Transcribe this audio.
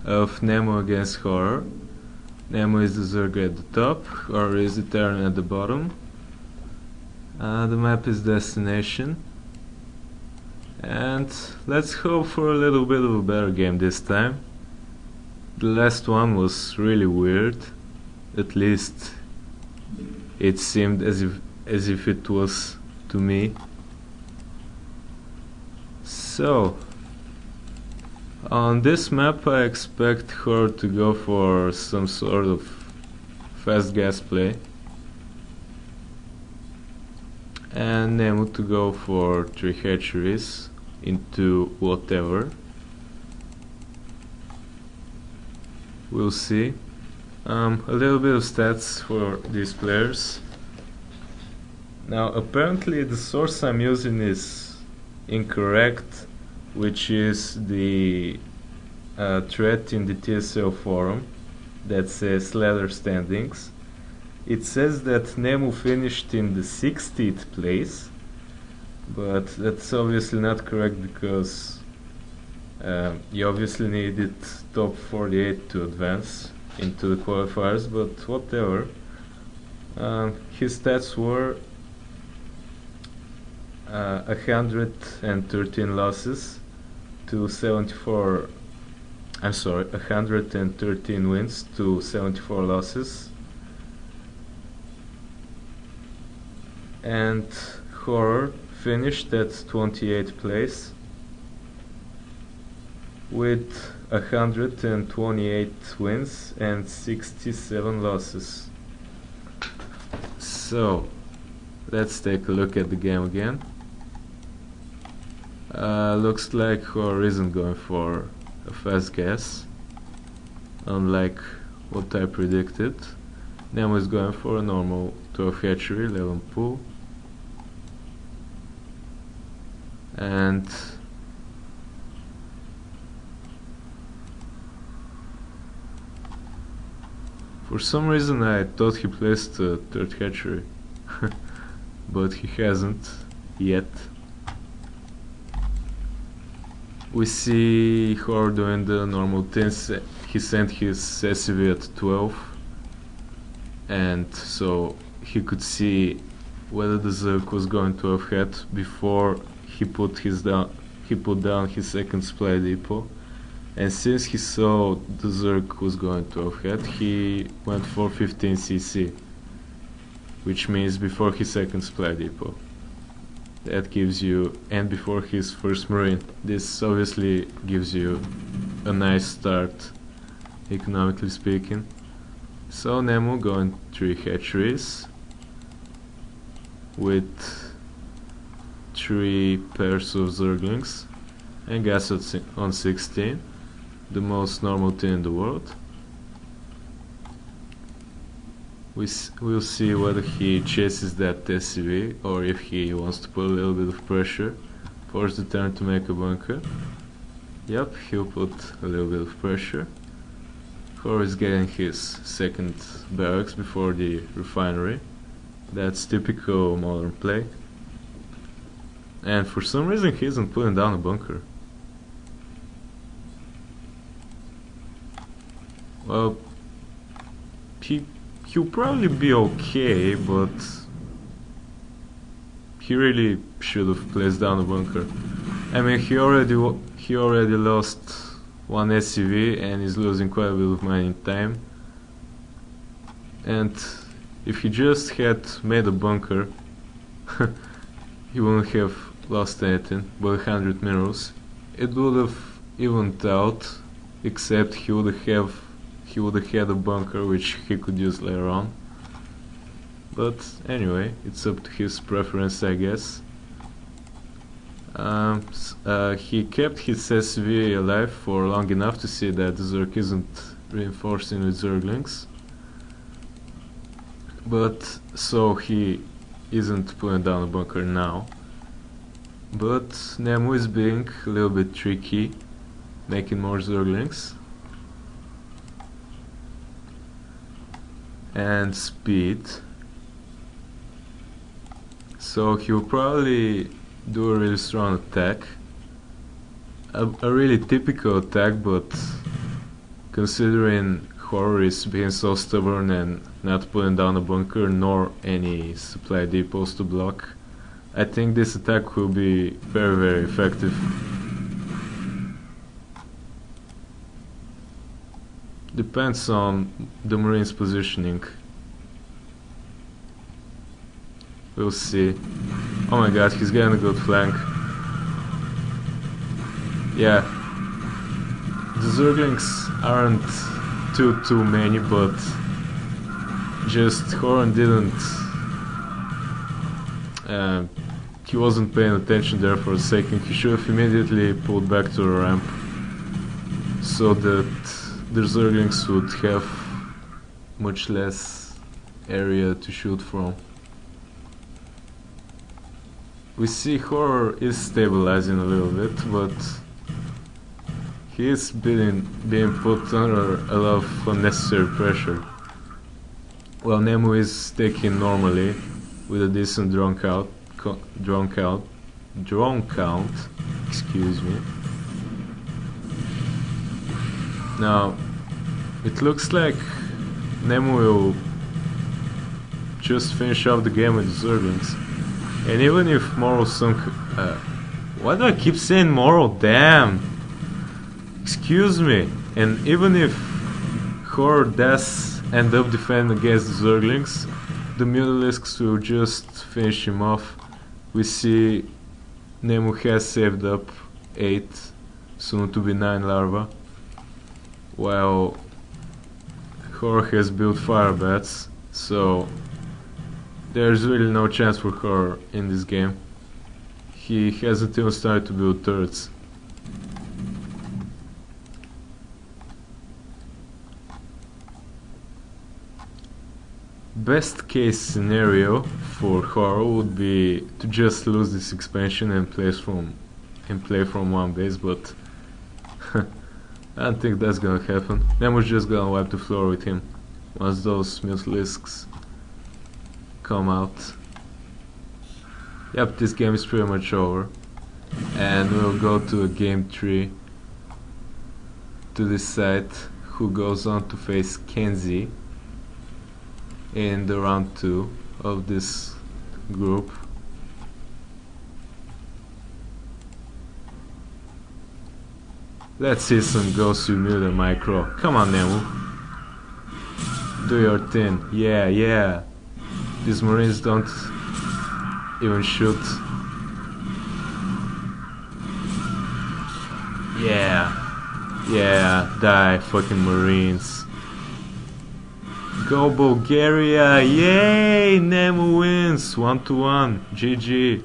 of NeMu against HoRRoR. NeMu is the Zerg at the top, HoRRoR is the Terran at the bottom. The map is Destination. And let's hope for a little bit of a better game this time. The last one was really weird. At least it seemed as if it was to me. So on this map I expect HoRRoR to go for some sort of fast gas play and NeMu to go for 3 hatcheries into whatever. We'll see. A little bit of stats for these players. Now apparently the source I'm using is incorrect, which is the thread in the TSL forum that says ladder standings. It says that NeMu finished in the 60th place, but that's obviously not correct because you obviously needed top 48 to advance into the qualifiers, but whatever. His stats were 113 losses to 74, 113 wins to 74 losses, and HoRRoR finished at 28th place with 128 wins and 67 losses. So let's take a look at the game again. Looks like HoRRoR isn't going for a fast gas, unlike what I predicted. NeMu is going for a normal 12 hatchery, 11 pool, and for some reason I thought he placed a 3rd hatchery, but he hasn't yet. We see HoRRoR doing the normal things. He sent his SCV at 12, and so he could see whether the Zerg was going to have had before he put down his second supply depot. And since he saw the Zerg was going to have had, he went for 15 CC, which means before his second supply depot. That gives you, and before his first marine. This obviously gives you a nice start, economically speaking. So NeMu going 3 hatcheries with 3 pairs of Zerglings and gas on 16, the most normal thing in the world. We'll see whether he chases that SCV or if he wants to put a little bit of pressure, force the turn to make a bunker. Yep, he'll put a little bit of pressure. HoRRoR is getting his second barracks before the refinery. That's typical modern play. And for some reason he isn't putting down a bunker. Well, he'll probably be okay, but he really should have placed down a bunker. I mean, he already lost 1 SCV and is losing quite a bit of mining time. And if he just had made a bunker, he wouldn't have lost anything but 100 minerals. It would have evened out, except he would have had a bunker which he could use later on. But anyway, it's up to his preference, I guess. He kept his SCV alive for long enough to see that the Zerg isn't reinforcing with Zerglings. But so he isn't putting down a bunker now. But NeMu is being a little bit tricky, making more Zerglings. And speed. So he'll probably do a really strong attack. A really typical attack, but considering HoRRoR is being so stubborn and not putting down a bunker nor any supply depots to block, I think this attack will be very, very effective. Depends on the Marines' positioning. We'll see. Oh my god, he's getting a good flank. Yeah. The Zerglings aren't too many, but just HoRRoR didn't... he wasn't paying attention there for a second. He should have immediately pulled back to the ramp so that the Zerglings would have much less area to shoot from. We see HoRRoR is stabilizing a little bit, but he is being put under a lot of unnecessary pressure. While NeMu is taking normally with a decent drone count, excuse me. Now, it looks like NeMu will just finish off the game with the Zerglings. And even if Morrow sunk... why do I keep saying Morrow? Damn! Excuse me. And even if HoRRoR does end up defending against the Zerglings, the Mutalisks will just finish him off. We see NeMu has saved up 8, soon to be 9 larvae, while HoRRoR has built fire bats, so there's really no chance for HoRRoR in this game. He hasn't even started to build turrets. Best case scenario for HoRRoR would be to just lose this expansion and play from one base, but I don't think that's gonna happen. NeMu's just gonna wipe the floor with him once those Mutalisks come out. Yep, this game is pretty much over, and we'll go to a game 3 to decide who goes on to face Kenzie in the round 2 of this group. Let's see some Ghost You Mute and Micro. Come on, NeMu. Do your thing. Yeah. These Marines don't even shoot. Yeah, die, fucking Marines. Go Bulgaria! Yay! NeMu wins 1-1. GG.